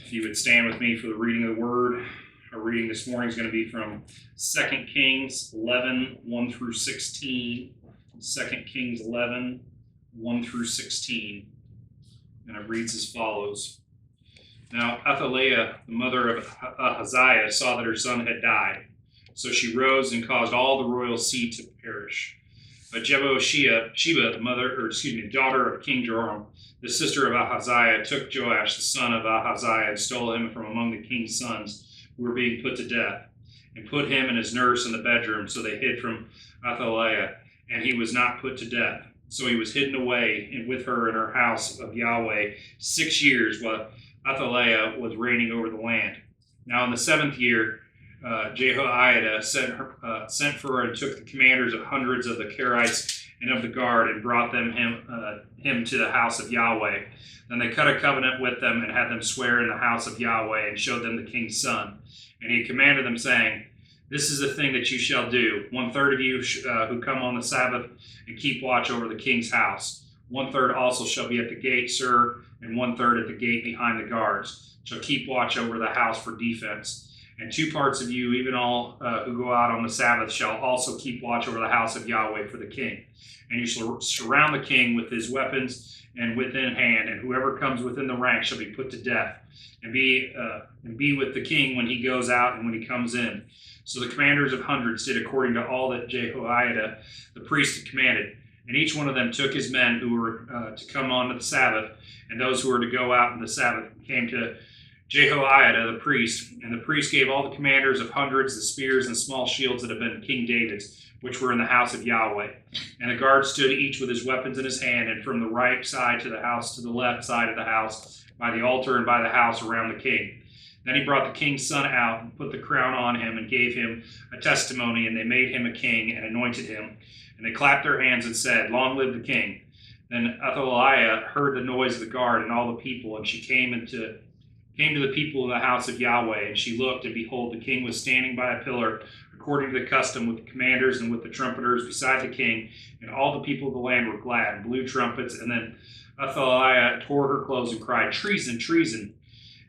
If you would stand with me for the reading of the word. Our reading this morning is going to be from 2 Kings 11, 1 through 16. 2 Kings 11, 1 through 16. And it reads as follows. Now Athaliah, the mother of Ahaziah, saw that her son had died. So she rose and caused all the royal seed to perish. But Sheba, the daughter of King Joram, the sister of Ahaziah, took Joash, the son of Ahaziah, and stole him from among the king's sons who were being put to death, and put him and his nurse in the bedroom. So they hid from Athaliah, and he was not put to death. So he was hidden away with her in her house of Yahweh 6 years, while Athaliah was reigning over the land. Now in the 7th year, Jehoiada sent for her and took the commanders of hundreds of the Kerites and of the guard and brought him to the house of Yahweh. Then they cut a covenant with them and had them swear in the house of Yahweh and showed them the king's son. And he commanded them, saying, "This is the thing that you shall do. 1/3 of you who come on the Sabbath and keep watch over the king's house. 1/3 also shall be at the gate, sir, and 1/3 at the gate behind the guards, shall keep watch over the house for defense. And 2 parts of you, even all who go out on the Sabbath, shall also keep watch over the house of Yahweh for the king. And you shall surround the king with his weapons and within hand, and whoever comes within the ranks shall be put to death, and be with the king when he goes out and when he comes in." So the commanders of hundreds did according to all that Jehoiada the priest had commanded. And each one of them took his men who were to come on the Sabbath, and those who were to go out on the Sabbath came to Jehoiada the priest, and the priest gave all the commanders of hundreds the spears and small shields that had been King David's, which were in the house of Yahweh. And the guards stood each with his weapons in his hand, and from the right side to the house to the left side of the house, by the altar and by the house around the king. Then he brought the king's son out and put the crown on him and gave him a testimony, and they made him a king and anointed him. And they clapped their hands and said, "Long live the king." Then Athaliah heard the noise of the guard and all the people, and she came to the people in the house of Yahweh, and she looked, and behold, the king was standing by a pillar, according to the custom, with the commanders and with the trumpeters beside the king, and all the people of the land were glad, and blew trumpets. And then Athaliah tore her clothes and cried, "Treason, treason!"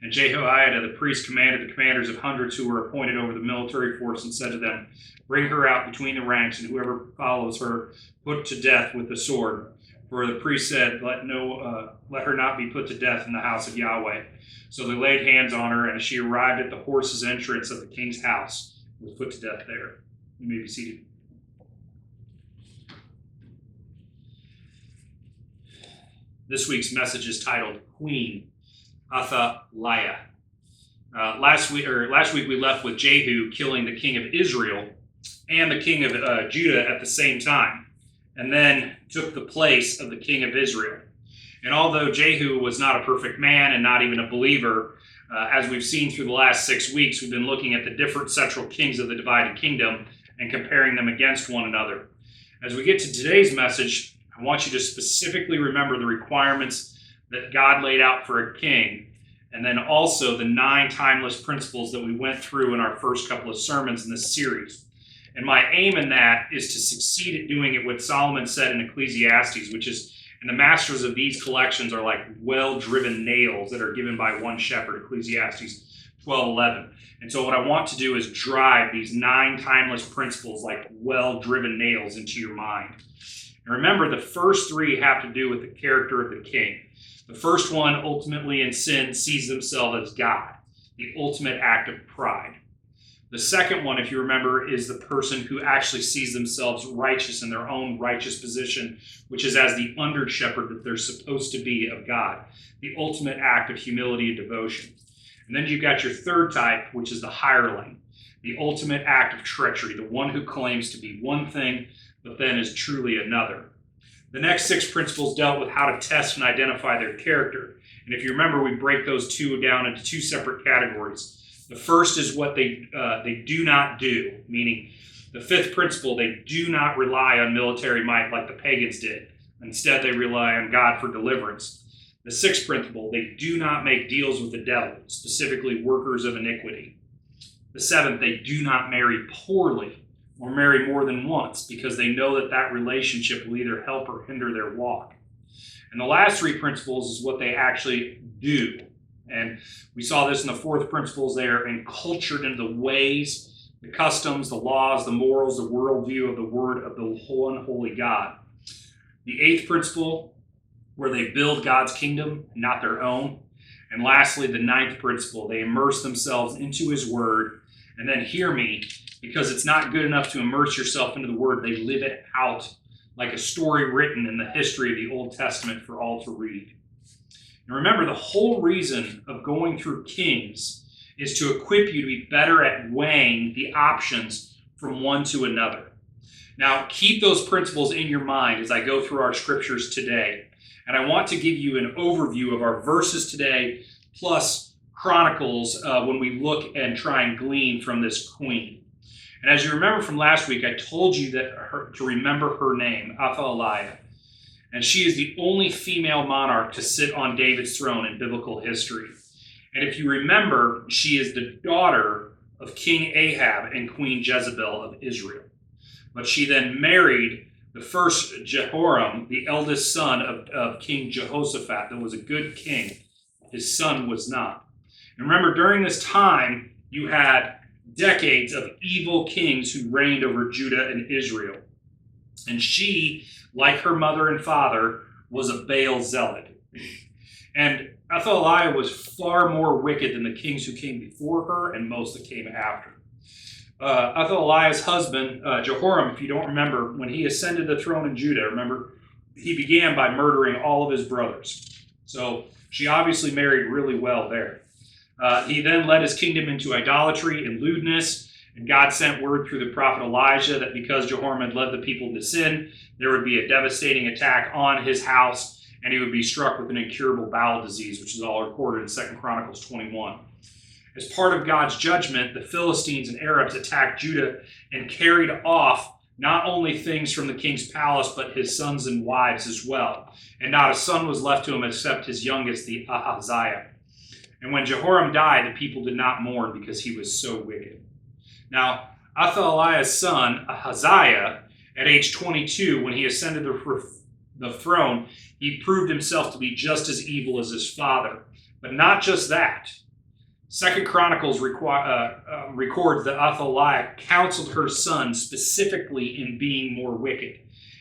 And Jehoiada the priest commanded the commanders of hundreds who were appointed over the military force, and said to them, "Bring her out between the ranks, and whoever follows her put to death with the sword." For the priest said, let her not be put to death in the house of Yahweh." So they laid hands on her, and as she arrived at the horses' entrance of the king's house, was put to death there. You may be seated. This week's message is titled Queen Athaliah. Last week we left with Jehu killing the king of Israel and the king of Judah at the same time, and then took the place of the king of Israel. And although Jehu was not a perfect man and not even a believer, as we've seen through the last 6 weeks, we've been looking at the different central kings of the divided kingdom and comparing them against one another. As we get to today's message, I want you to specifically remember the requirements that God laid out for a king, and then also the 9 timeless principles that we went through in our first couple of sermons in this series. And my aim in that is to succeed at doing it what Solomon said in Ecclesiastes, which is, and the masters of these collections are like well-driven nails that are given by one shepherd, Ecclesiastes 12:11. And so what I want to do is drive these 9 timeless principles like well-driven nails into your mind. And remember, the first 3 have to do with the character of the king. The first one, ultimately in sin, sees themselves as God, the ultimate act of pride. The second one, if you remember, is the person who actually sees themselves righteous in their own righteous position, which is as the under shepherd that they're supposed to be of God, the ultimate act of humility and devotion. And then you've got your third type, which is the hireling, the ultimate act of treachery, the one who claims to be one thing, but then is truly another. The next 6 principles dealt with how to test and identify their character. And if you remember, we break those 2 down into 2 separate categories. The first is what they do not do, meaning the 5th principle, they do not rely on military might like the pagans did. Instead, they rely on God for deliverance. The 6th principle, they do not make deals with the devil, specifically workers of iniquity. The 7th, they do not marry poorly or marry more than once, because they know that that relationship will either help or hinder their walk. And the last 3 principles is what they actually do. And we saw this in the fourth principles. They are encultured into the ways, the customs, the laws, the morals, the worldview of the word of the whole and holy God. The eighth principle, where they build God's kingdom, not their own. And lastly, the ninth principle, they immerse themselves into his word. And then hear me, because it's not good enough to immerse yourself into the word. They live it out like a story written in the history of the Old Testament for all to read. And remember, the whole reason of going through Kings is to equip you to be better at weighing the options from one to another. Now, keep those principles in your mind as I go through our scriptures today. And I want to give you an overview of our verses today, plus Chronicles, when we look and try and glean from this queen. And as you remember from last week, I told you to remember her name, Athaliah. And she is the only female monarch to sit on David's throne in biblical history. And if you remember, she is the daughter of King Ahab and Queen Jezebel of Israel. But she then married the first Jehoram, the eldest son of King Jehoshaphat, that was a good king. His son was not. And remember, during this time, you had decades of evil kings who reigned over Judah and Israel. And she, like her mother and father, was a Baal zealot. And Athaliah was far more wicked than the kings who came before her and most that came after. Athaliah's husband, Jehoram, if you don't remember, when he ascended the throne in Judah, remember, he began by murdering all of his brothers. So she obviously married really well there. He then led his kingdom into idolatry and lewdness, and God sent word through the prophet Elijah that because Jehoram had led the people to sin, there would be a devastating attack on his house, and he would be struck with an incurable bowel disease, which is all recorded in 2 Chronicles 21. As part of God's judgment, the Philistines and Arabs attacked Judah and carried off not only things from the king's palace, but his sons and wives as well. And not a son was left to him except his youngest, the Ahaziah. And when Jehoram died, the people did not mourn because he was so wicked. Now, Athaliah's son, Ahaziah, at age 22, when he ascended the throne, he proved himself to be just as evil as his father. But not just that. 2 Chronicles records that Athaliah counseled her son specifically in being more wicked.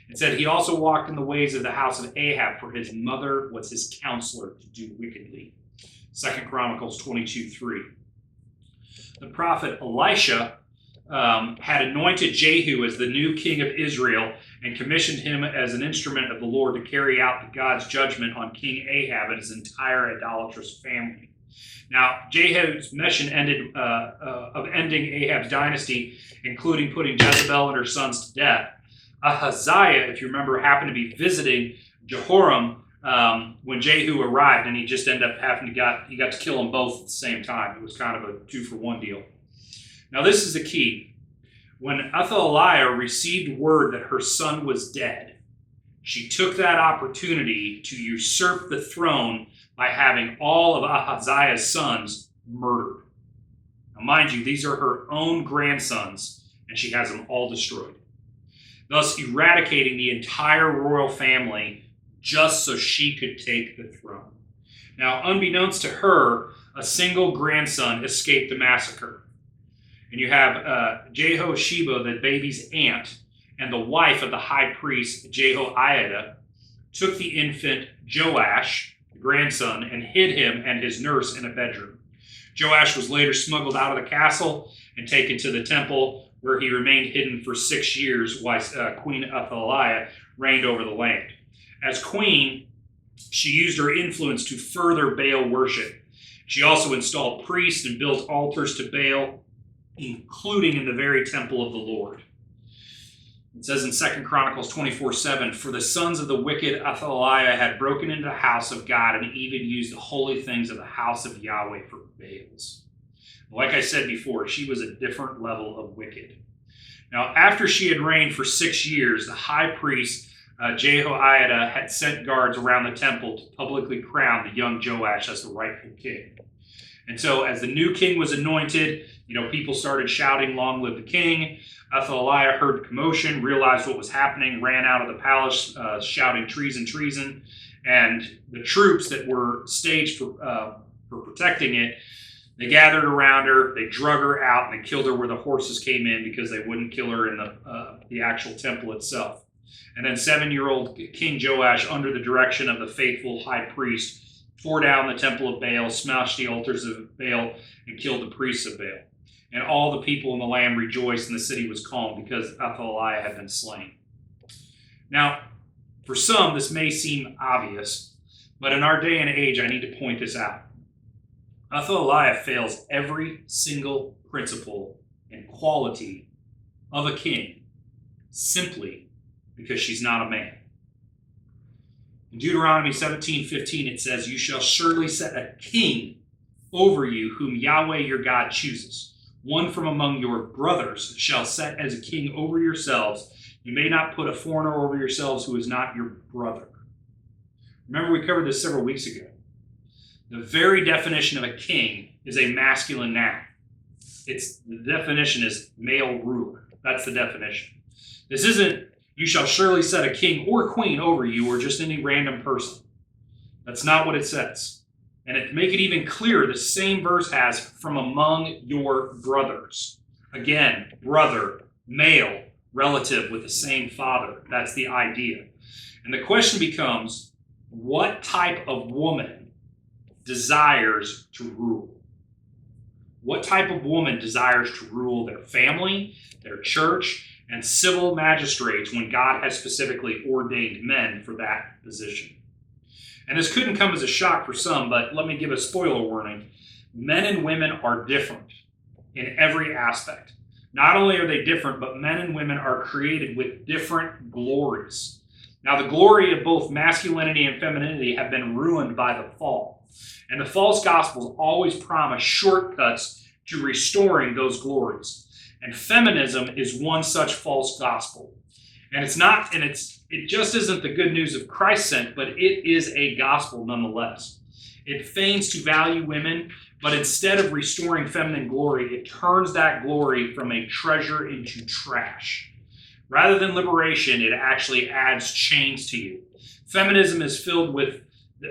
It said he also walked in the ways of the house of Ahab, for his mother was his counselor to do wickedly. 2 Chronicles 22:3. The prophet Elisha had anointed Jehu as the new king of Israel and commissioned him as an instrument of the Lord to carry out God's judgment on King Ahab and his entire idolatrous family. Now, Jehu's mission of ending Ahab's dynasty, including putting Jezebel and her sons to death. Ahaziah, if you remember, happened to be visiting Jehoram when Jehu arrived, and he just ended up he got to kill them both at the same time. It was kind of a 2-for-1 deal. Now, this is the key. When Athaliah received word that her son was dead, she took that opportunity to usurp the throne by having all of Ahaziah's sons murdered. Now, mind you, these are her own grandsons, and she has them all destroyed, thus eradicating the entire royal family just so she could take the throne. Now, unbeknownst to her, a single grandson escaped the massacre. And you have Jehosheba, the baby's aunt, and the wife of the high priest, Jehoiada, took the infant Joash, the grandson, and hid him and his nurse in a bedroom. Joash was later smuggled out of the castle and taken to the temple, where he remained hidden for 6 years while Queen Athaliah reigned over the land. As queen, she used her influence to further Baal worship. She also installed priests and built altars to Baal, including in the very temple of the Lord. It says in 2 Chronicles 24:7, for the sons of the wicked Athaliah had broken into the house of God and even used the holy things of the house of Yahweh for Baals. Like I said before, she was a different level of wicked. Now, after she had reigned for 6 years, the high priest Jehoiada had sent guards around the temple to publicly crown the young Joash as the rightful king. And so as the new king was anointed, people started shouting, long live the king. Athaliah heard the commotion, realized what was happening, ran out of the palace shouting treason, treason. And the troops that were staged for protecting it. They gathered around her, they drug her out, and they killed her where the horses came in because they wouldn't kill her in the actual temple itself. And then 7-year-old King Joash, under the direction of the faithful high priest, tore down the temple of Baal, smashed the altars of Baal, and killed the priests of Baal. And all the people in the land rejoiced, and the city was calm because Athaliah had been slain. Now, for some, this may seem obvious, but in our day and age, I need to point this out. Athaliah fails every single principle and quality of a king simply because she's not a man. In Deuteronomy 17:15, it says, "You shall surely set a king over you whom Yahweh your God chooses. One from among your brothers shall set as a king over yourselves. You may not put a foreigner over yourselves who is not your brother." Remember, we covered this several weeks ago. The very definition of a king is a masculine noun. The definition is male ruler. That's the definition. This isn't, "You shall surely set a king or queen over you," or just any random person. That's not what it says. And to make it even clearer, the same verse has "from among your brothers." Again, brother, male, relative with the same father. That's the idea. And the question becomes, what type of woman desires to rule? What type of woman desires to rule their family, their church, and civil magistrates when God has specifically ordained men for that position? And this couldn't come as a shock for some, but let me give a spoiler warning. Men and women are different in every aspect. Not only are they different, but men and women are created with different glories. Now, the glory of both masculinity and femininity have been ruined by the fall. And the false gospels always promise shortcuts to restoring those glories. And feminism is one such false gospel. And it just isn't the good news of Christ sent, but it is a gospel nonetheless. It feigns to value women, but instead of restoring feminine glory, it turns that glory from a treasure into trash. Rather than liberation, it actually adds chains to you. Feminism is filled with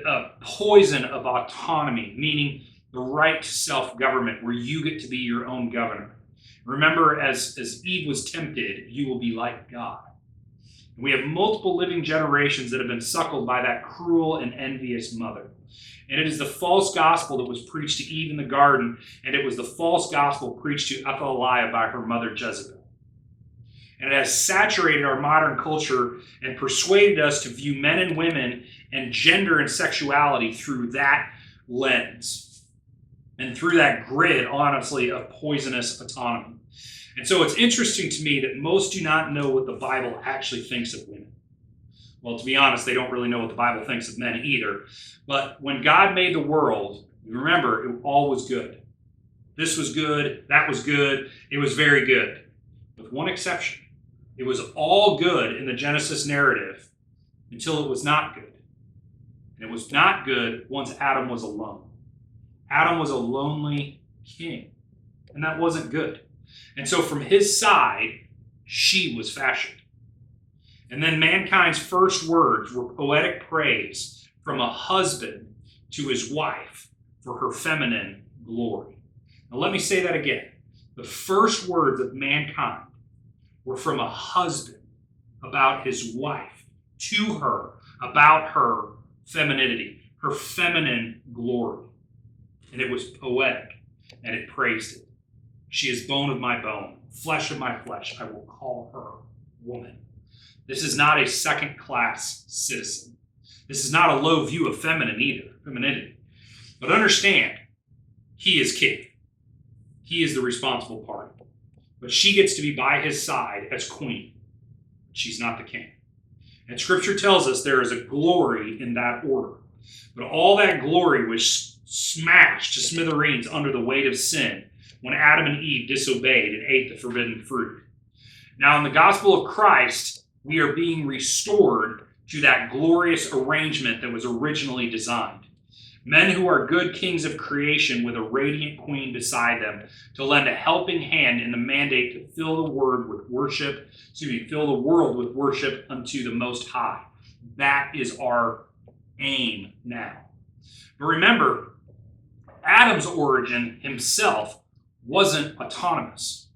a poison of autonomy, meaning the right to self-government, where you get to be your own governor. Remember, as Eve was tempted, you will be like God. And we have multiple living generations that have been suckled by that cruel and envious mother. And it is the false gospel that was preached to Eve in the garden, and it was the false gospel preached to Athaliah by her mother Jezebel. And it has saturated our modern culture and persuaded us to view men and women and gender and sexuality through that lens and through that grid, honestly, of poisonous autonomy. And so it's interesting to me that most do not know what the Bible actually thinks of women. Well, to be honest, they don't really know what the Bible thinks of men either. But when God made the world, remember, it all was good. This was good, that was good, it was very good. With one exception. It was all good in the Genesis narrative until it was not good. And it was not good once Adam was alone. Adam was a lonely king, and that wasn't good. And so from his side, she was fashioned. And then mankind's first words were poetic praise from a husband to his wife for her feminine glory. Now let me say that again. The first words of mankind were from a husband about his wife to her, about her femininity, her feminine glory. And it was poetic, and it praised it. She is bone of my bone, flesh of my flesh. I will call her woman. This is not a second-class citizen. This is not a low view of femininity. But understand, he is king. He is the responsible party. But she gets to be by his side as queen. She's not the king. And Scripture tells us there is a glory in that order. But all that glory was smashed to smithereens under the weight of sin when Adam and Eve disobeyed and ate the forbidden fruit. Now, in the gospel of Christ, we are being restored to that glorious arrangement that was originally designed. Men who are good kings of creation with a radiant queen beside them to lend a helping hand in the mandate to fill the world with worship unto the Most High. That is our aim now. But remember, Adam's origin himself wasn't autonomous.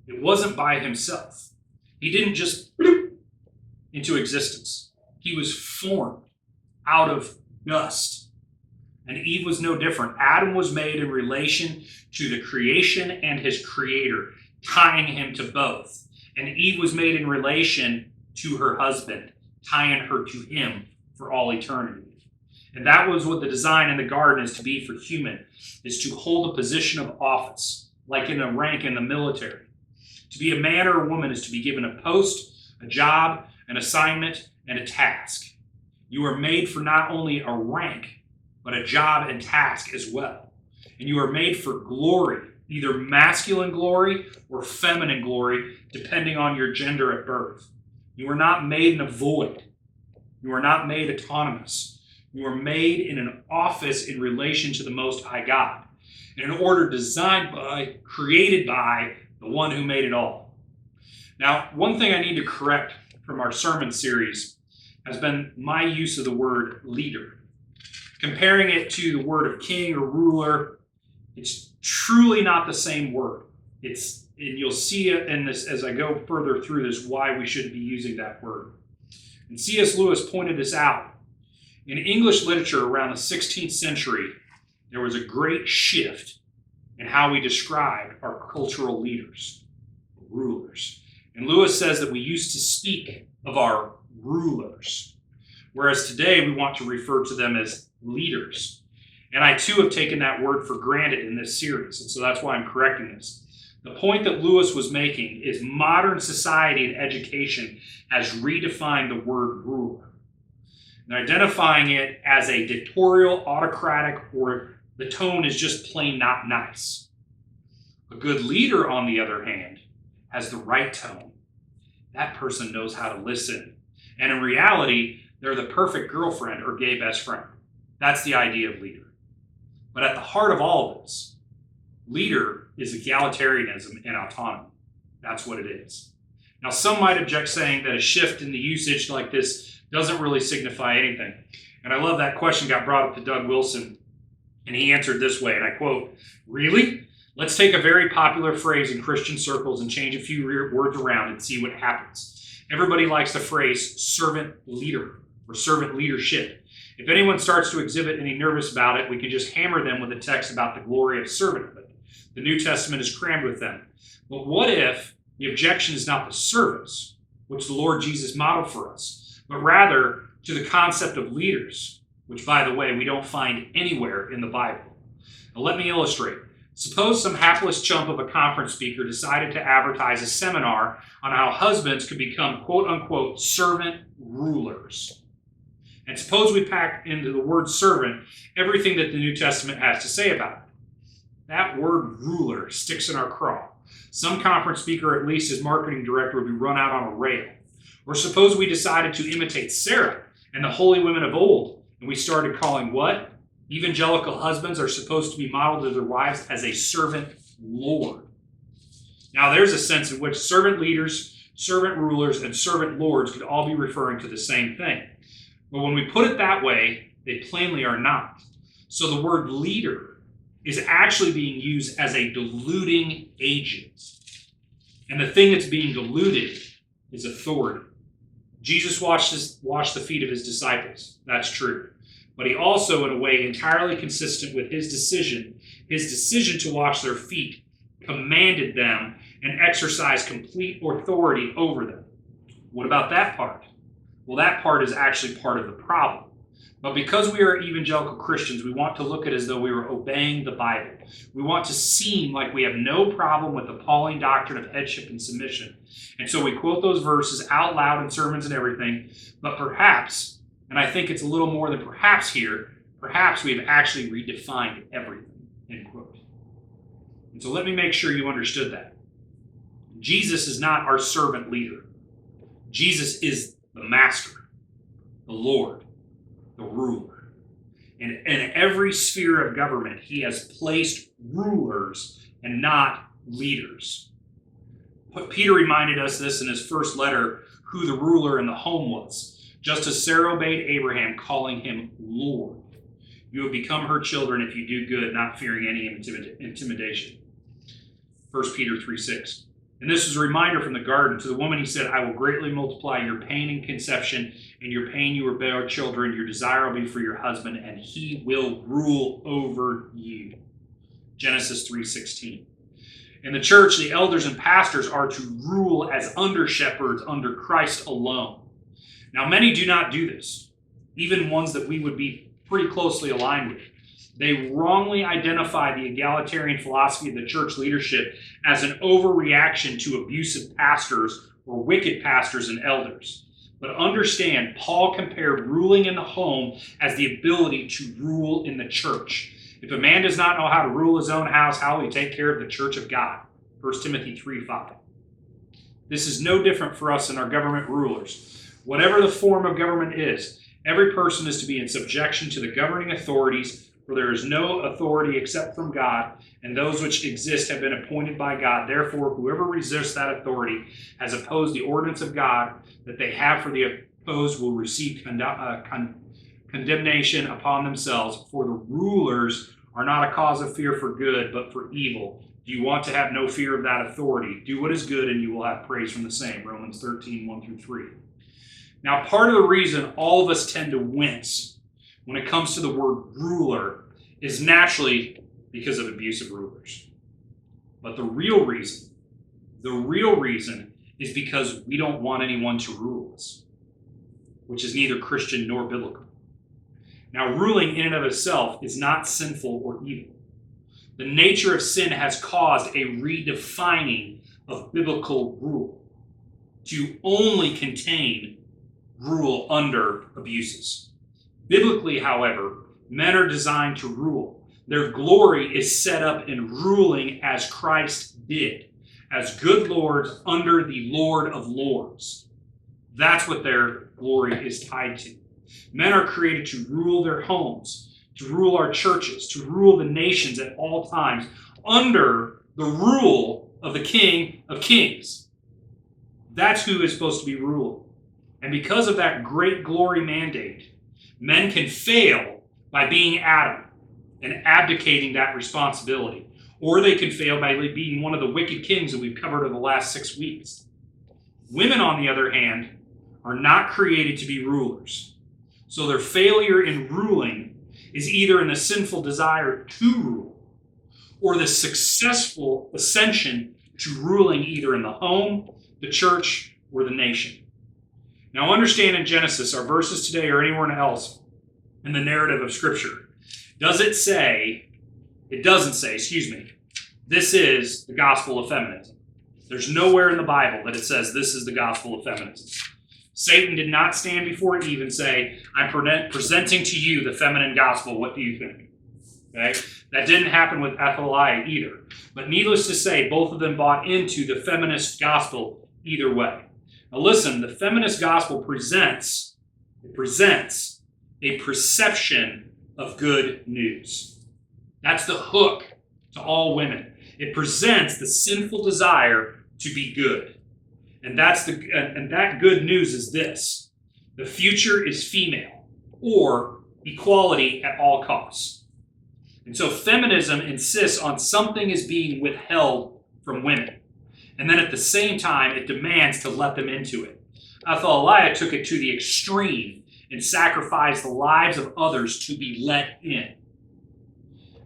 It wasn't by himself. He didn't just bloop into existence. He was formed out of dust. And Eve was no different. Adam was made in relation to the creation and his creator, tying him to both. And Eve was made in relation to her husband, tying her to him for all eternity. And that was what the design in the garden is to be for human, is to hold a position of office, like in a rank in the military. To be a man or a woman is to be given a post, a job, an assignment, and a task. You are made for not only a rank, but a job and task as well. And you are made for glory, either masculine glory or feminine glory, depending on your gender at birth. You are not made in a void. You are not made autonomous. You are made in an office in relation to the Most High God, in an order designed by, created by the one who made it all. Now, one thing I need to correct from our sermon series has been my use of the word leader. Comparing it to the word of king or ruler, it's truly not the same word. And you'll see it in this as I go further through this, why we shouldn't be using that word. And C.S. Lewis pointed this out. In English literature around the 16th century, there was a great shift in how we described our cultural leaders, rulers. And Lewis says that we used to speak of our rulers, whereas today we want to refer to them as leaders. And I too have taken that word for granted in this series, and so that's why I'm correcting this. The point that Lewis was making is modern society and education has redefined the word ruler, and identifying it as a dictatorial, autocratic, or the tone is just plain not nice. A good leader, on the other hand, has the right tone. That person knows how to listen. And in reality, they're the perfect girlfriend or gay best friend. That's the idea of leader. But at the heart of all of this, leader is egalitarianism and autonomy. That's what it is. Now, some might object, saying that a shift in the usage like this doesn't really signify anything. And I love that question got brought up to Doug Wilson, and he answered this way, and I quote, "Really? Let's take a very popular phrase in Christian circles and change a few words around and see what happens. Everybody likes the phrase servant leader or servant leadership. If anyone starts to exhibit any nervous about it, we can just hammer them with a text about the glory of servanthood. The New Testament is crammed with them. But what if the objection is not the service, which the Lord Jesus modeled for us, but rather to the concept of leaders, which, by the way, we don't find anywhere in the Bible? Now, let me illustrate. Suppose some hapless chump of a conference speaker decided to advertise a seminar on how husbands could become quote-unquote servant rulers. And suppose we pack into the word servant everything that the New Testament has to say about it. That word ruler sticks in our craw. Some conference speaker, at least his marketing director, would be run out on a rail. Or suppose we decided to imitate Sarah and the holy women of old, and we started calling what? Evangelical husbands are supposed to be modeled to their wives as a servant lord. Now, there's a sense in which servant leaders, servant rulers, and servant lords could all be referring to the same thing. But when we put it that way, they plainly are not. So the word leader is actually being used as a diluting agent. And the thing that's being diluted is authority. Jesus washed the feet of his disciples. That's true. But he also, in a way entirely consistent with his decision to wash their feet, commanded them and exercised complete authority over them. What about that part? Well, that part is actually part of the problem. But because we are evangelical Christians, we want to look at it as though we were obeying the Bible. We want to seem like we have no problem with the Pauline doctrine of headship and submission. And so we quote those verses out loud in sermons and everything. But perhaps, and I think it's a little more than perhaps here, perhaps we have actually redefined everything, end quote. And so let me make sure you understood that. Jesus is not our servant leader. Jesus is the master, the Lord, the ruler. And in every sphere of government, he has placed rulers and not leaders. Peter reminded us this in his first letter, who the ruler in the home was, just as Sarah obeyed Abraham, calling him Lord. You will become her children if you do good, not fearing any intimidation. 1 Peter 3:6. And this is a reminder from the garden. To the woman he said, I will greatly multiply your pain in conception. In your pain you will bear children. Your desire will be for your husband, and he will rule over you. Genesis 3:16. In the church, the elders and pastors are to rule as under-shepherds under Christ alone. Now, many do not do this, even ones that we would be pretty closely aligned with. They wrongly identify the egalitarian philosophy of the church leadership as an overreaction to abusive pastors or wicked pastors and elders. But understand, Paul compared ruling in the home as the ability to rule in the church. If a man does not know how to rule his own house, how will he take care of the church of God? 1 Timothy 3:5. This is no different for us and our government rulers. Whatever the form of government is, every person is to be in subjection to the governing authorities, for there is no authority except from God, and those which exist have been appointed by God. Therefore, whoever resists that authority has opposed the ordinance of God that they have for the opposed will receive condemnation upon themselves, for the rulers are not a cause of fear for good, but for evil. Do you want to have no fear of that authority? Do what is good, and you will have praise from the same. Romans 13:1-3. Now, part of the reason all of us tend to wince when it comes to the word ruler is naturally because of abusive rulers. But the real reason is because we don't want anyone to rule us, which is neither Christian nor biblical. Now, ruling in and of itself is not sinful or evil. The nature of sin has caused a redefining of biblical rule to only contain rule under abuses. Biblically, however, men are designed to rule. Their glory is set up in ruling as Christ did, as good lords under the Lord of Lords. That's what their glory is tied to. Men are created to rule their homes, to rule our churches, to rule the nations at all times under the rule of the King of Kings. That's who is supposed to be ruled. And because of that great glory mandate, men can fail by being Adam and abdicating that responsibility. Or they can fail by being one of the wicked kings that we've covered over the last 6 weeks. Women, on the other hand, are not created to be rulers. So their failure in ruling is either in the sinful desire to rule or the successful ascension to ruling either in the home, the church, or the nation. Now understand, in Genesis, our verses today or anywhere else in the narrative of Scripture, it doesn't say, this is the gospel of feminism. There's nowhere in the Bible that it says this is the gospel of feminism. Satan did not stand before Eve and say, I'm presenting to you the feminine gospel. What do you think? Okay? That didn't happen with Athaliah either. But needless to say, both of them bought into the feminist gospel either way. Now listen, the feminist gospel presents a perception of good news. That's the hook to all women. It presents the sinful desire to be good. And that good news is this: the future is female, or equality at all costs. And so feminism insists on something is being withheld from women. And then at the same time, it demands to let them into it. Athaliah took it to the extreme and sacrificed the lives of others to be let in.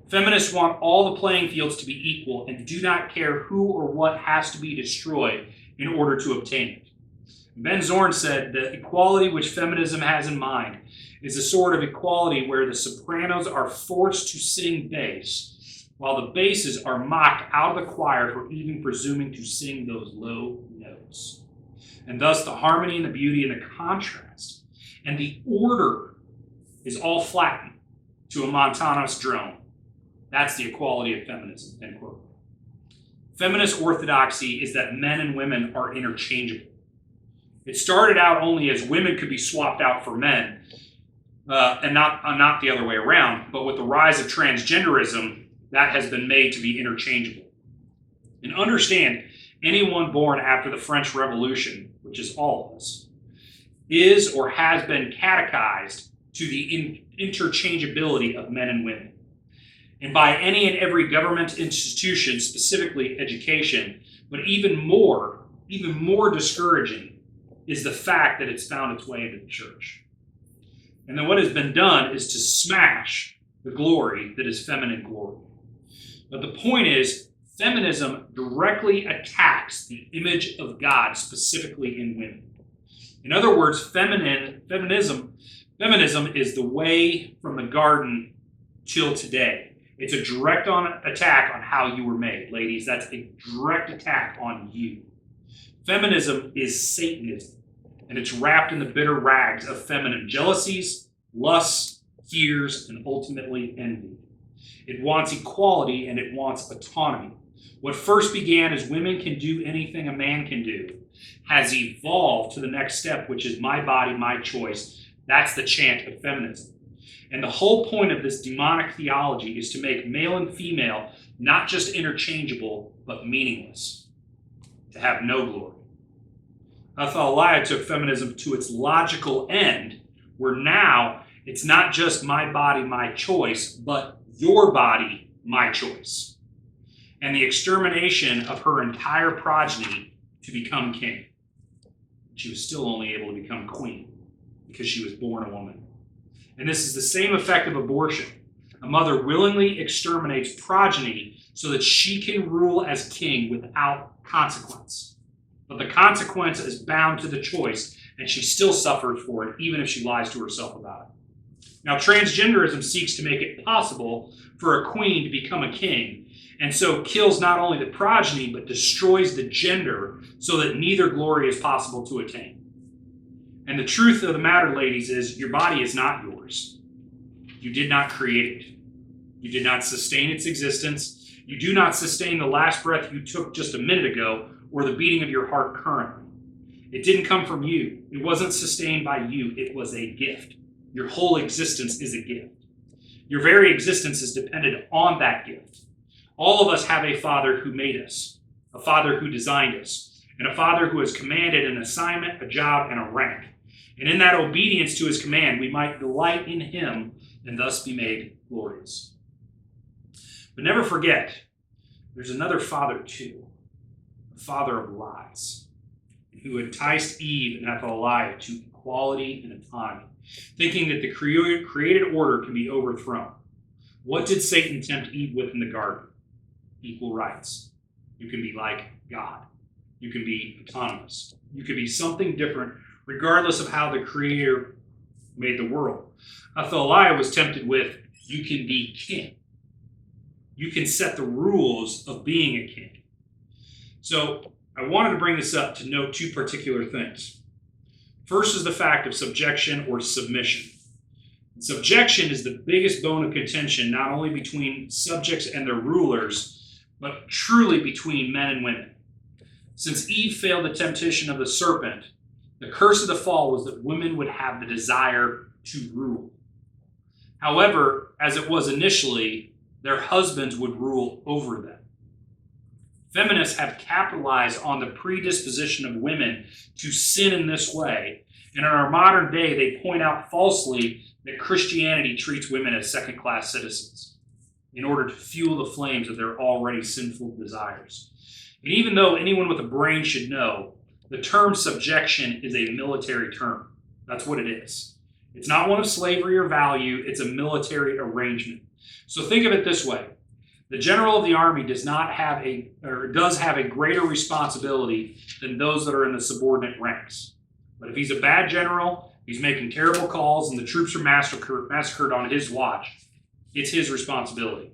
Feminists want all the playing fields to be equal and do not care who or what has to be destroyed in order to obtain it. Ben Zorn said the equality which feminism has in mind is a sort of equality where the sopranos are forced to sing bass, while the basses are mocked out of the choir for even presuming to sing those low notes. And thus the harmony and the beauty and the contrast and the order is all flattened to a monotonous drone. That's the equality of feminism, end quote. Feminist orthodoxy is that men and women are interchangeable. It started out only as women could be swapped out for men, and not the other way around. But with the rise of transgenderism, that has been made to be interchangeable. And understand, anyone born after the French Revolution, which is all of us, is or has been catechized to the interchangeability of men and women. And by any and every government institution, specifically education, but even more discouraging is the fact that it's found its way into the church. And then what has been done is to smash the glory that is feminine glory. But the point is, feminism directly attacks the image of God, specifically in women. In other words, feminism is the way from the garden till today. It's a direct attack on how you were made, ladies. That's a direct attack on you. Feminism is Satanism, and it's wrapped in the bitter rags of feminine jealousies, lusts, fears, and ultimately envy. It wants equality and it wants autonomy. What first began as women can do anything a man can do has evolved to the next step, which is my body, my choice. That's the chant of feminism. And the whole point of this demonic theology is to make male and female not just interchangeable, but meaningless, to have no glory. Athaliah took feminism to its logical end, where now it's not just my body, my choice, but your body, my choice. And the extermination of her entire progeny to become king. She was still only able to become queen because she was born a woman. And this is the same effect of abortion. A mother willingly exterminates progeny so that she can rule as king without consequence. But the consequence is bound to the choice, and she still suffers for it, even if she lies to herself about it. Now, transgenderism seeks to make it possible for a queen to become a king, and so kills not only the progeny, but destroys the gender so that neither glory is possible to attain. And the truth of the matter, ladies, is your body is not yours. You did not create it. You did not sustain its existence. You do not sustain the last breath you took just a minute ago or the beating of your heart currently. It didn't come from you. It wasn't sustained by you. It was a gift. Your whole existence is a gift. Your very existence is dependent on that gift. All of us have a Father who made us, a Father who designed us, and a Father who has commanded an assignment, a job, and a rank. And in that obedience to his command, we might delight in him and thus be made glorious. But never forget, there's another Father too, a father of lies, who enticed Eve and Athaliah to equality and autonomy, thinking that the created order can be overthrown. What did Satan tempt Eve with in the garden? Equal rights. You can be like God. You can be autonomous. You can be something different, regardless of how the Creator made the world. Athaliah was tempted with, you can be king. You can set the rules of being a king. So I wanted to bring this up to note two particular things. First is the fact of subjection or submission. Subjection is the biggest bone of contention, not only between subjects and their rulers, but truly between men and women. Since Eve failed the temptation of the serpent, the curse of the fall was that women would have the desire to rule. However, as it was initially, their husbands would rule over them. Feminists have capitalized on the predisposition of women to sin in this way, and in our modern day, they point out falsely that Christianity treats women as second-class citizens in order to fuel the flames of their already sinful desires. And even though anyone with a brain should know, the term subjection is a military term. That's what it is. It's not one of slavery or value, it's a military arrangement. So think of it this way. The general of the army does have a greater responsibility than those that are in the subordinate ranks. But if he's a bad general, he's making terrible calls, and the troops are massacred on his watch, it's his responsibility.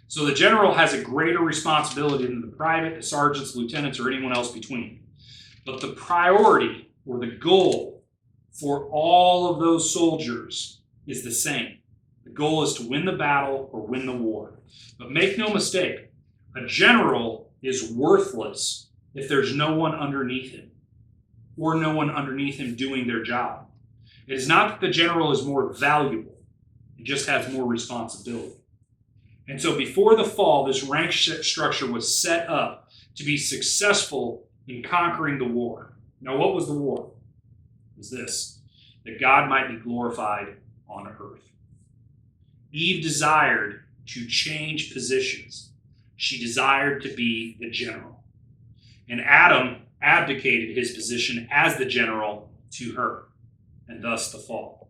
So the general has a greater responsibility than the private, the sergeants, lieutenants, or anyone else between. But the priority or the goal for all of those soldiers is the same. The goal is to win the battle or win the war. But make no mistake, a general is worthless if there's no one underneath him or no one underneath him doing their job. It is not that the general is more valuable. It just has more responsibility. And so before the fall, this rank structure was set up to be successful in conquering the war. Now, what was the war? It was this, that God might be glorified on earth. Eve desired to change positions. She desired to be the general. And Adam abdicated his position as the general to her, and thus the fall.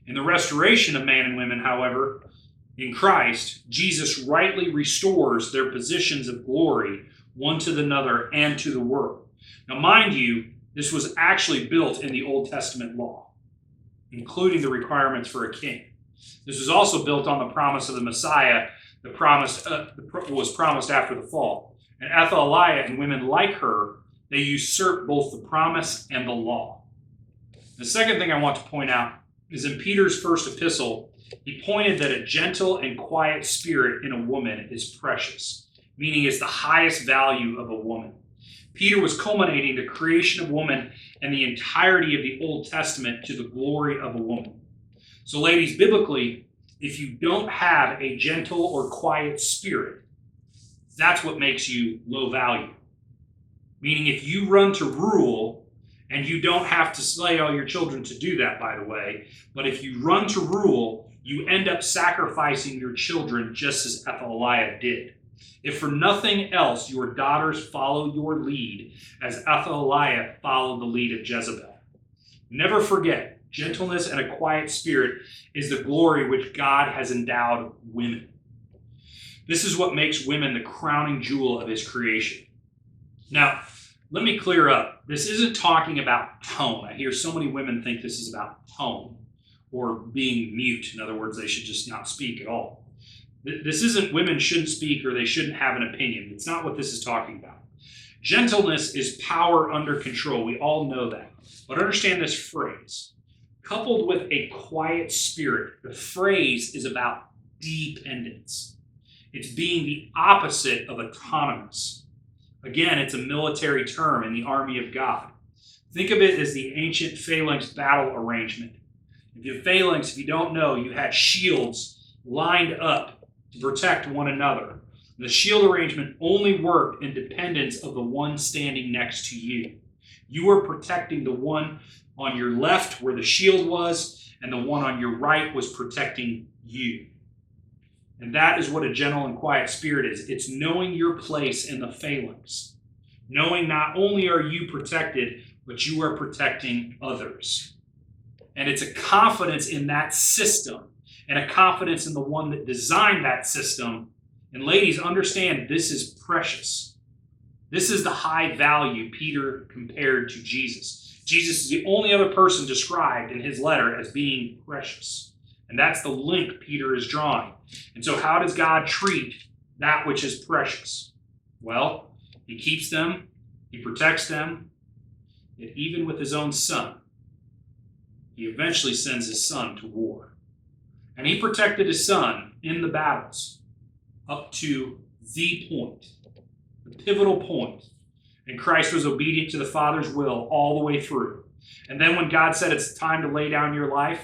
In the restoration of man and women, however, in Christ, Jesus rightly restores their positions of glory, one to another and to the world. Now, mind you, this was actually built in the Old Testament law, including the requirements for a king. This was also built on the promise of the Messiah that was promised after the fall. And Athaliah and women like her, they usurped both the promise and the law. The second thing I want to point out is in Peter's first epistle, he pointed that a gentle and quiet spirit in a woman is precious, meaning it's the highest value of a woman. Peter was culminating the creation of woman and the entirety of the Old Testament to the glory of a woman. So ladies, biblically, if you don't have a gentle or quiet spirit, that's what makes you low value. Meaning if you run to rule, and you don't have to slay all your children to do that, by the way, but if you run to rule, you end up sacrificing your children just as Athaliah did. If for nothing else, your daughters follow your lead as Athaliah followed the lead of Jezebel. Never forget, gentleness and a quiet spirit is the glory which God has endowed women. This is what makes women the crowning jewel of his creation. Now, let me clear up. This isn't talking about tone. I hear so many women think this is about tone or being mute. In other words, they should just not speak at all. This isn't women shouldn't speak or they shouldn't have an opinion. It's not what this is talking about. Gentleness is power under control. We all know that. But understand this phrase. Coupled with a quiet spirit, the phrase is about dependence. It's being the opposite of autonomous. Again, it's a military term in the army of God. Think of it as the ancient phalanx battle arrangement. If you don't know, you had shields lined up to protect one another. The shield arrangement only worked in dependence of the one standing next to you. You were protecting the one on your left where the shield was, and the one on your right was protecting you. And that is what a gentle and quiet spirit is. It's knowing your place in the phalanx. Knowing not only are you protected, but you are protecting others. And it's a confidence in that system and a confidence in the one that designed that system. And ladies, understand this is precious. This is the high value Peter compared to Jesus. Jesus is the only other person described in his letter as being precious. And that's the link Peter is drawing. And so how does God treat that which is precious? Well, he keeps them, he protects them, yet even with his own son, he eventually sends his son to war. And he protected his son in the battles up to the point, the pivotal point. And Christ was obedient to the Father's will all the way through. And then when God said it's time to lay down your life,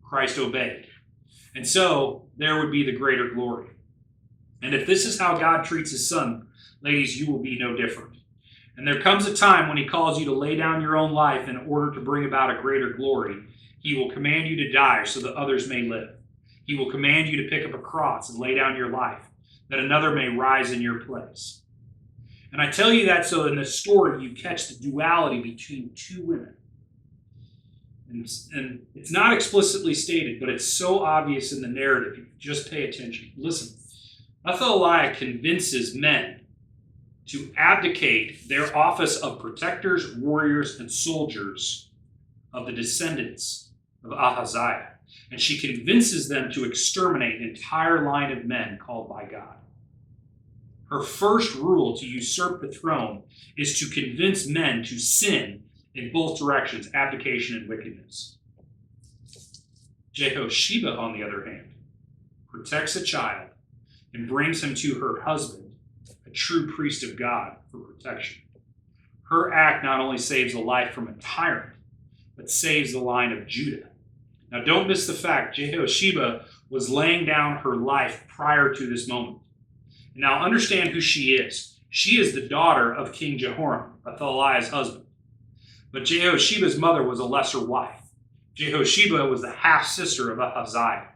Christ obeyed. And so there would be the greater glory. And if this is how God treats his son, ladies, you will be no different. And there comes a time when he calls you to lay down your own life in order to bring about a greater glory. He will command you to die so that others may live. He will command you to pick up a cross and lay down your life, that another may rise in your place. And I tell you that so in this story you catch the duality between two women. And it's not explicitly stated, but it's so obvious in the narrative. You just pay attention. Listen, Athaliah convinces men to abdicate their office of protectors, warriors, and soldiers of the descendants of Ahaziah. And she convinces them to exterminate an entire line of men called by God. Her first rule to usurp the throne is to convince men to sin in both directions, abdication and wickedness. Jehosheba, on the other hand, protects a child and brings him to her husband, a true priest of God, for protection. Her act not only saves a life from a tyrant, but saves the line of Judah. Now, don't miss the fact Jehosheba was laying down her life prior to this moment. Now, understand who she is. She is the daughter of King Jehoram, Athaliah's husband. But Jehosheba's mother was a lesser wife. Jehosheba was the half-sister of Ahaziah,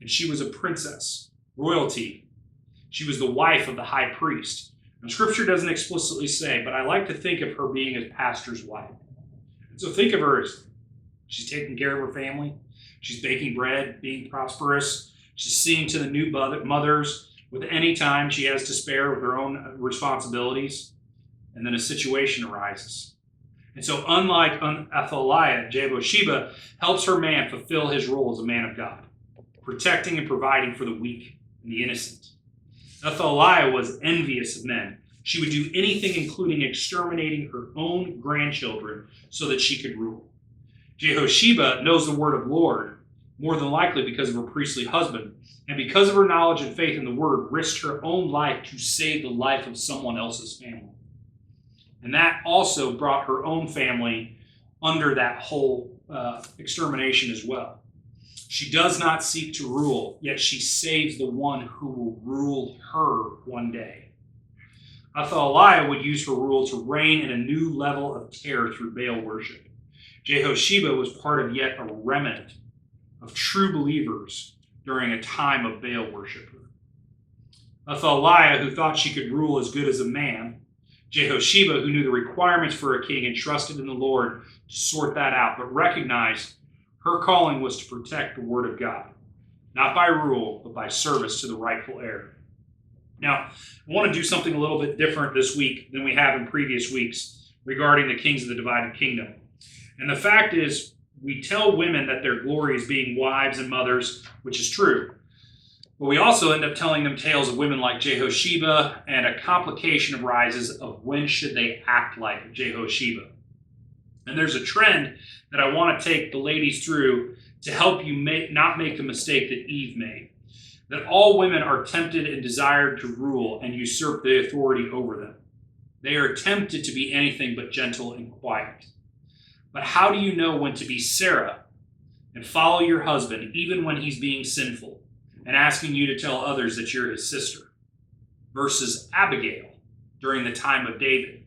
and she was a princess, royalty. She was the wife of the high priest. Now, Scripture doesn't explicitly say, but I like to think of her being a pastor's wife. And so think of her as she's taking care of her family. She's baking bread, being prosperous. She's seeing to the new mothers with any time she has to spare with her own responsibilities. And then a situation arises. And so unlike Athaliah, Jehosheba helps her man fulfill his role as a man of God, protecting and providing for the weak and the innocent. Athaliah was envious of men. She would do anything, including exterminating her own grandchildren so that she could rule. Jehosheba knows the word of Lord, more than likely because of her priestly husband, and because of her knowledge and faith in the word, risked her own life to save the life of someone else's family. And that also brought her own family under that whole extermination as well. She does not seek to rule, yet she saves the one who will rule her one day. Athaliah would use her rule to reign in a new level of terror through Baal worship. Jehosheba was part of yet a remnant of true believers during a time of Baal worship. Athaliah, who thought she could rule as good as a man, Jehosheba, who knew the requirements for a king and trusted in the Lord to sort that out, but recognized her calling was to protect the word of God, not by rule, but by service to the rightful heir. Now, I want to do something a little bit different this week than we have in previous weeks regarding the kings of the divided kingdom. And the fact is, we tell women that their glory is being wives and mothers, which is true. But we also end up telling them tales of women like Jehosheba, and a complication arises of when should they act like Jehosheba. And there's a trend that I want to take the ladies through to help you not make the mistake that Eve made. That all women are tempted and desired to rule and usurp the authority over them. They are tempted to be anything but gentle and quiet. But how do you know when to be Sarah and follow your husband even when he's being sinful and asking you to tell others that you're his sister, versus Abigail during the time of David?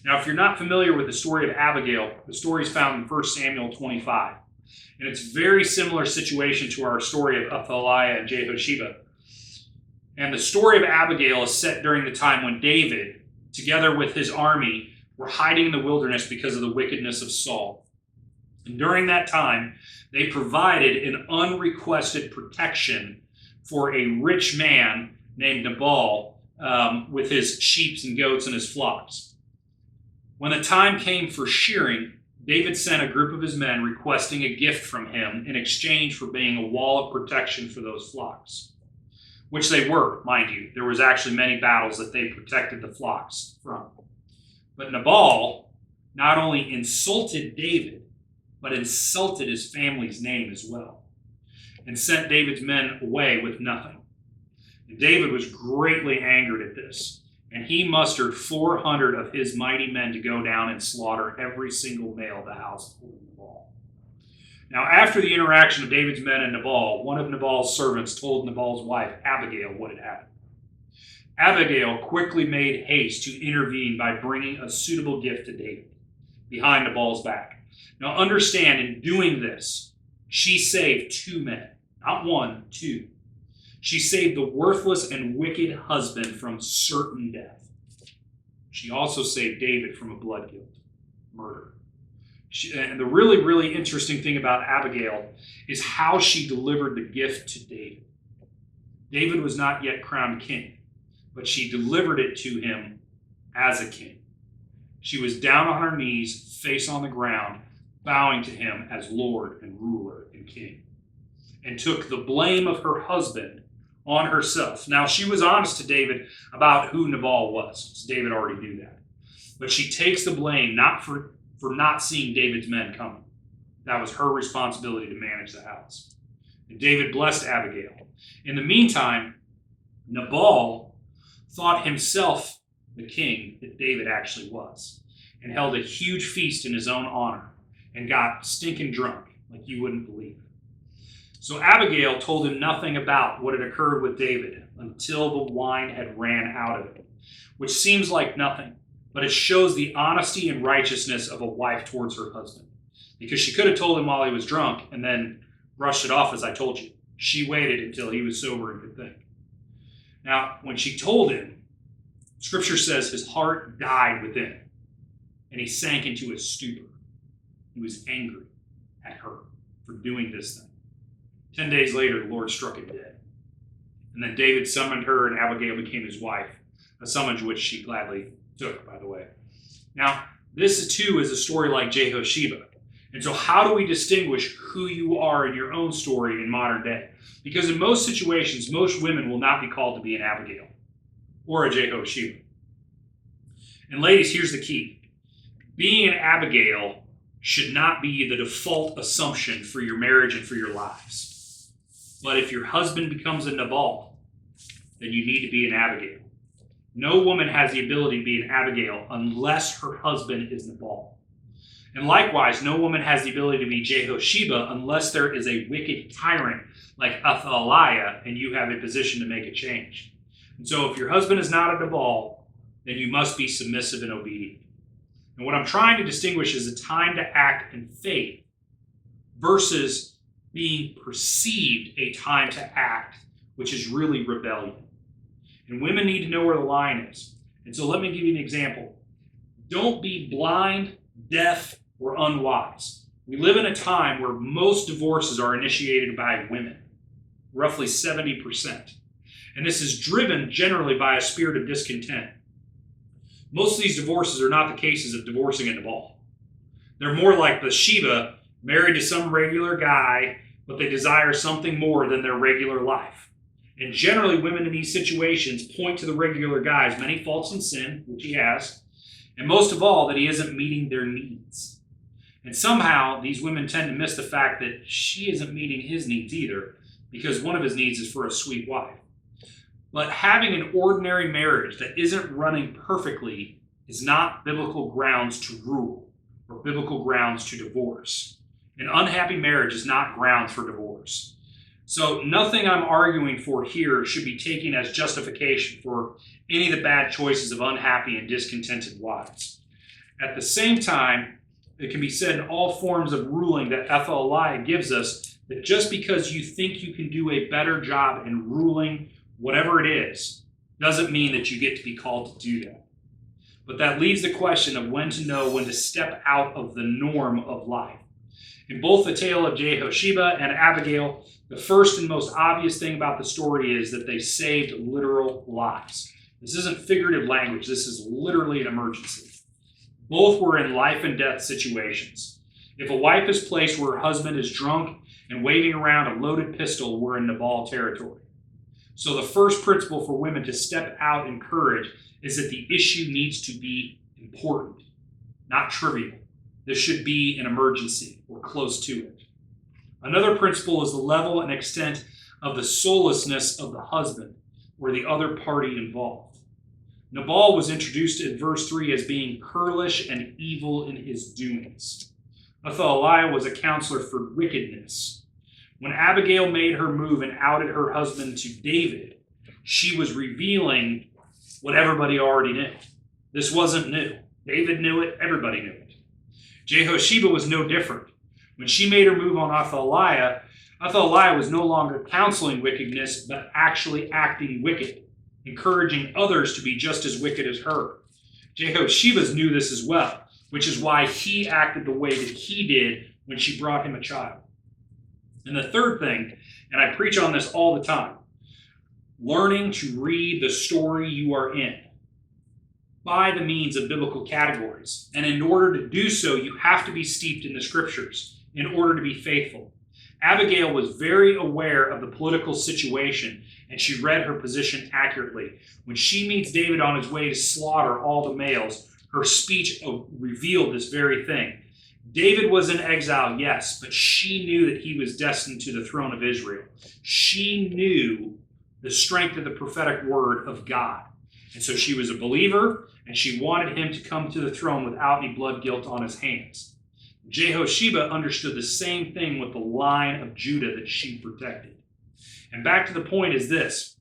Now, if you're not familiar with the story of Abigail, the story is found in 1 Samuel 25. And it's a very similar situation to our story of Athaliah and Jehosheba. And the story of Abigail is set during the time when David, together with his army, were hiding in the wilderness because of the wickedness of Saul. And during that time, they provided an unrequested protection for a rich man named Nabal with his sheep and goats and his flocks. When the time came for shearing, David sent a group of his men requesting a gift from him in exchange for being a wall of protection for those flocks, which they were, mind you. There was actually many battles that they protected the flocks from. But Nabal not only insulted David, but insulted his family's name as well, and sent David's men away with nothing. And David was greatly angered at this, and he mustered 400 of his mighty men to go down and slaughter every single male of the house of Nabal. Now, after the interaction of David's men and Nabal, one of Nabal's servants told Nabal's wife, Abigail, what had happened. Abigail quickly made haste to intervene by bringing a suitable gift to David behind Nabal's back. Now, understand, in doing this, she saved 2 men, not 1, 2. She saved the worthless and wicked husband from certain death. She also saved David from a blood guilt, murder. And the really, really interesting thing about Abigail is how she delivered the gift to David. David was not yet crowned king, but she delivered it to him as a king. She was down on her knees, face on the ground, bowing to him as Lord and ruler and king, and took the blame of her husband on herself. Now, she was honest to David about who Nabal was, so David already knew that. But she takes the blame not for not seeing David's men coming. That was her responsibility to manage the house. And David blessed Abigail. In the meantime, Nabal thought himself the king that David actually was, and held a huge feast in his own honor, and got stinking drunk like you wouldn't believe. So Abigail told him nothing about what had occurred with David until the wine had ran out of it, which seems like nothing, but it shows the honesty and righteousness of a wife towards her husband. because she could have told him while he was drunk and then brushed it off, as I told you. She waited until he was sober and could think. Now, when she told him, Scripture says his heart died within him, and he sank into a stupor. He was angry at her for doing this thing. 10 days later, the Lord struck him dead. And then David summoned her, and Abigail became his wife, a summons which she gladly took, by the way. Now, this too is a story like Jehosheba. And so how do we distinguish who you are in your own story in modern day? Because in most situations, most women will not be called to be an Abigail or a Jehosheba. And ladies, here's the key. Being an Abigail should not be the default assumption for your marriage and for your lives. But if your husband becomes a Nabal, then you need to be an Abigail. No woman has the ability to be an Abigail unless her husband is Nabal. And likewise, no woman has the ability to be Jehosheba unless there is a wicked tyrant like Athaliah and you have a position to make a change. And so if your husband is not a Nabal, then you must be submissive and obedient. And what I'm trying to distinguish is a time to act in faith versus being perceived a time to act, which is really rebellion. And women need to know where the line is. And so let me give you an example. Don't be blind, deaf, or unwise. We live in a time where most divorces are initiated by women, roughly 70%. And this is driven generally by a spirit of discontent. Most of these divorces are not the cases of divorcing a Nabal. They're more like Bathsheba, married to some regular guy, but they desire something more than their regular life. And generally, women in these situations point to the regular guy's many faults and sin, which he has, and most of all, that he isn't meeting their needs. And somehow, these women tend to miss the fact that she isn't meeting his needs either, because one of his needs is for a sweet wife. But having an ordinary marriage that isn't running perfectly is not biblical grounds to rule or biblical grounds to divorce. An unhappy marriage is not grounds for divorce. So nothing I'm arguing for here should be taken as justification for any of the bad choices of unhappy and discontented wives. At the same time, it can be said in all forms of ruling that Athaliah gives us that just because you think you can do a better job in ruling whatever it is, doesn't mean that you get to be called to do that. But that leaves the question of when to know when to step out of the norm of life. In both the tale of Jehosheba and Abigail, the first and most obvious thing about the story is that they saved literal lives. This isn't figurative language. This is literally an emergency. Both were in life and death situations. If a wife is placed where her husband is drunk and waving around a loaded pistol, we're in Nabal territory. So the first principle for women to step out in courage is that the issue needs to be important, not trivial. This should be an emergency or close to it. Another principle is the level and extent of the soullessness of the husband or the other party involved. Nabal was introduced in verse 3 as being churlish and evil in his doings. Athaliah was a counselor for wickedness. When Abigail made her move and outed her husband to David, she was revealing what everybody already knew. This wasn't new. David knew it. Everybody knew it. Jehosheba was no different. When she made her move on Athaliah, Athaliah was no longer counseling wickedness, but actually acting wicked, encouraging others to be just as wicked as her. Jehosheba knew this as well, which is why he acted the way that he did when she brought him a child. And the third thing, and I preach on this all the time, learning to read the story you are in by the means of biblical categories. And in order to do so, you have to be steeped in the scriptures in order to be faithful. Abigail was very aware of the political situation, and she read her position accurately. When she meets David on his way to slaughter all the males, her speech revealed this very thing. David was in exile, yes, but she knew that he was destined to the throne of Israel. She knew the strength of the prophetic word of God. And so she was a believer, and she wanted him to come to the throne without any blood guilt on his hands. Jehosheba understood the same thing with the line of Judah that she protected. And back to the point is this.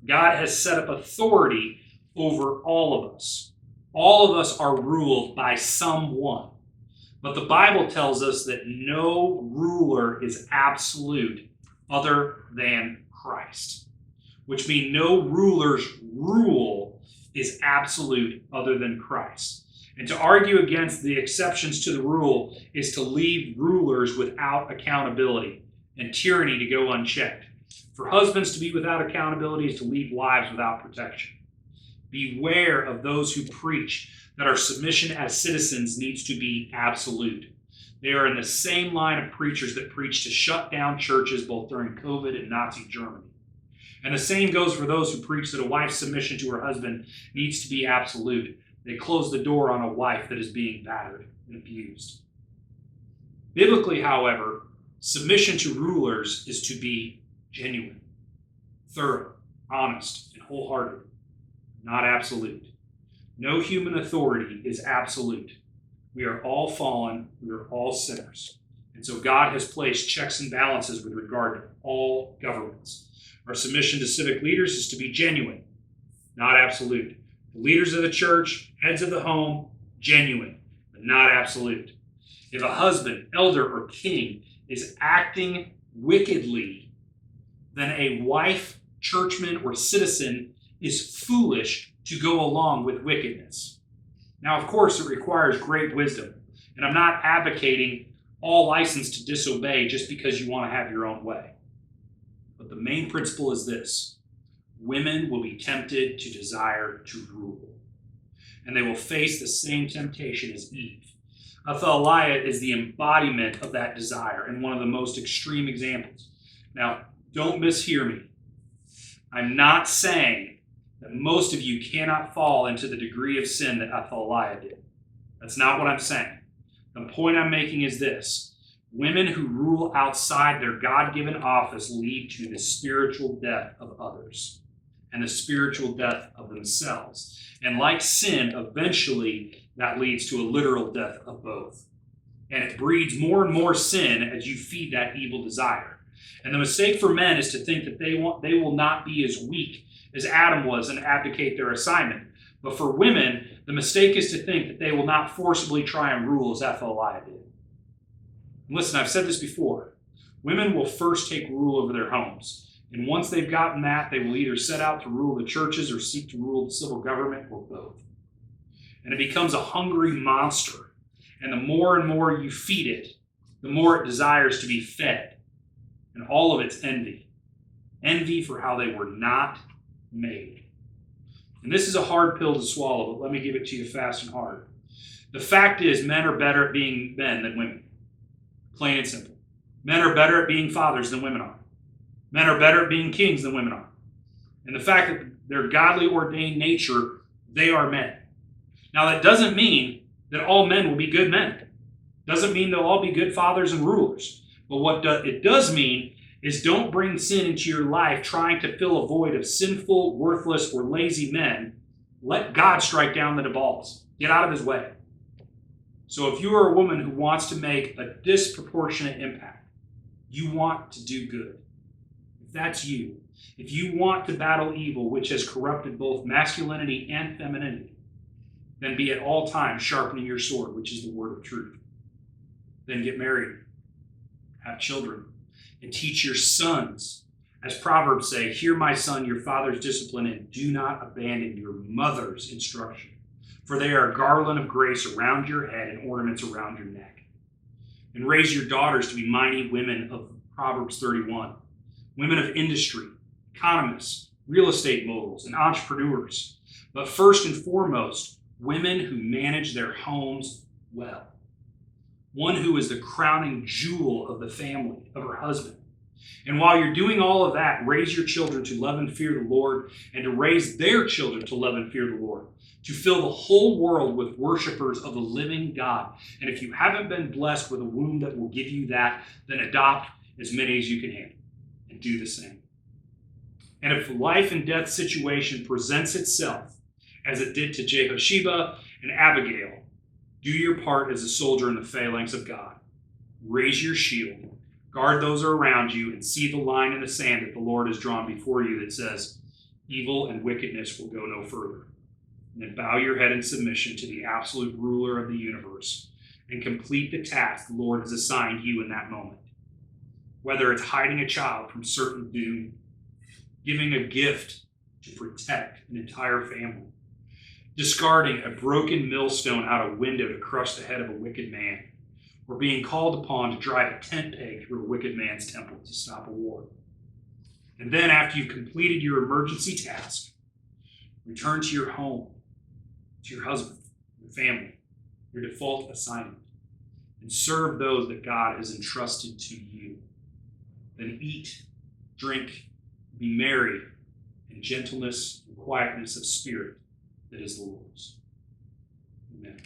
God has set up authority over all of us. All of us are ruled by someone. But the Bible tells us that no ruler is absolute other than Christ, which means no ruler's rule is absolute other than Christ. And to argue against the exceptions to the rule is to leave rulers without accountability and tyranny to go unchecked. For husbands to be without accountability is to leave wives without protection. Beware of those who preach that our submission as citizens needs to be absolute. They are in the same line of preachers that preach to shut down churches both during COVID and Nazi Germany. And the same goes for those who preach that a wife's submission to her husband needs to be absolute. They close the door on a wife that is being battered and abused. Biblically, however, submission to rulers is to be genuine, thorough, honest, and wholehearted, not absolute. No human authority is absolute. We are all fallen. We are all sinners. And so God has placed checks and balances with regard to all governments. Our submission to civic leaders is to be genuine, not absolute. The leaders of the church, heads of the home, genuine, but not absolute. If a husband, elder, or king is acting wickedly, then a wife, churchman, or citizen is foolish to go along with wickedness. Now, of course, it requires great wisdom, and I'm not advocating all license to disobey just because you want to have your own way. But the main principle is this: women will be tempted to desire to rule, and they will face the same temptation as Eve. Athaliah is the embodiment of that desire and one of the most extreme examples. Now, don't mishear me. I'm not saying that most of you cannot fall into the degree of sin that Athaliah did. That's not what I'm saying. The point I'm making is this: women who rule outside their God-given office lead to the spiritual death of others and the spiritual death of themselves. And like sin, eventually that leads to a literal death of both. And it breeds more and more sin as you feed that evil desire. And the mistake for men is to think that they will not be as weak as Adam was and abdicate their assignment. But for women, the mistake is to think that they will not forcibly try and rule as Athaliah did. And listen, I've said this before. Women will first take rule over their homes. And once they've gotten that, they will either set out to rule the churches or seek to rule the civil government, or both. And it becomes a hungry monster. And the more and more you feed it, the more it desires to be fed. And all of its envy. Envy for how they were not made. And this is a hard pill to swallow, but let me give it to you fast and hard. The fact is, men are better at being men than women. Plain and simple. Men are better at being fathers than women are. Men are better at being kings than women are. And the fact that their godly ordained nature, they are men. Now, that doesn't mean that all men will be good men. Doesn't mean they'll all be good fathers and rulers. But what it does mean is don't bring sin into your life trying to fill a void of sinful, worthless, or lazy men. Let God strike down the Nabals. Get out of his way. So if you are a woman who wants to make a disproportionate impact, you want to do good. If that's you, if you want to battle evil, which has corrupted both masculinity and femininity, then be at all times sharpening your sword, which is the word of truth. Then get married, have children, and teach your sons. As Proverbs say, hear, my son, your father's discipline, and do not abandon your mother's instruction. For they are a garland of grace around your head and ornaments around your neck. And raise your daughters to be mighty women of Proverbs 31, women of industry, economists, real estate moguls, and entrepreneurs. But first and foremost, women who manage their homes well. One who is the crowning jewel of the family, of her husband. And while you're doing all of that, raise your children to love and fear the Lord, and to raise their children to love and fear the Lord, to fill the whole world with worshipers of the living God. And if you haven't been blessed with a womb that will give you that, then adopt as many as you can handle and do the same. And if a life and death situation presents itself, as it did to Jehosheba and Abigail, do your part as a soldier in the phalanx of God. Raise your shield, guard those around you, and see the line in the sand that the Lord has drawn before you that says, evil and wickedness will go no further. And then bow your head in submission to the absolute ruler of the universe, and complete the task the Lord has assigned you in that moment. Whether it's hiding a child from certain doom, giving a gift to protect an entire family, discarding a broken millstone out a window to crush the head of a wicked man, or being called upon to drive a tent peg through a wicked man's temple to stop a war. And then, after you've completed your emergency task, return to your home, to your husband, your family, your default assignment, and serve those that God has entrusted to you. Then eat, drink, be merry in gentleness and quietness of spirit that is the Lord's. Amen.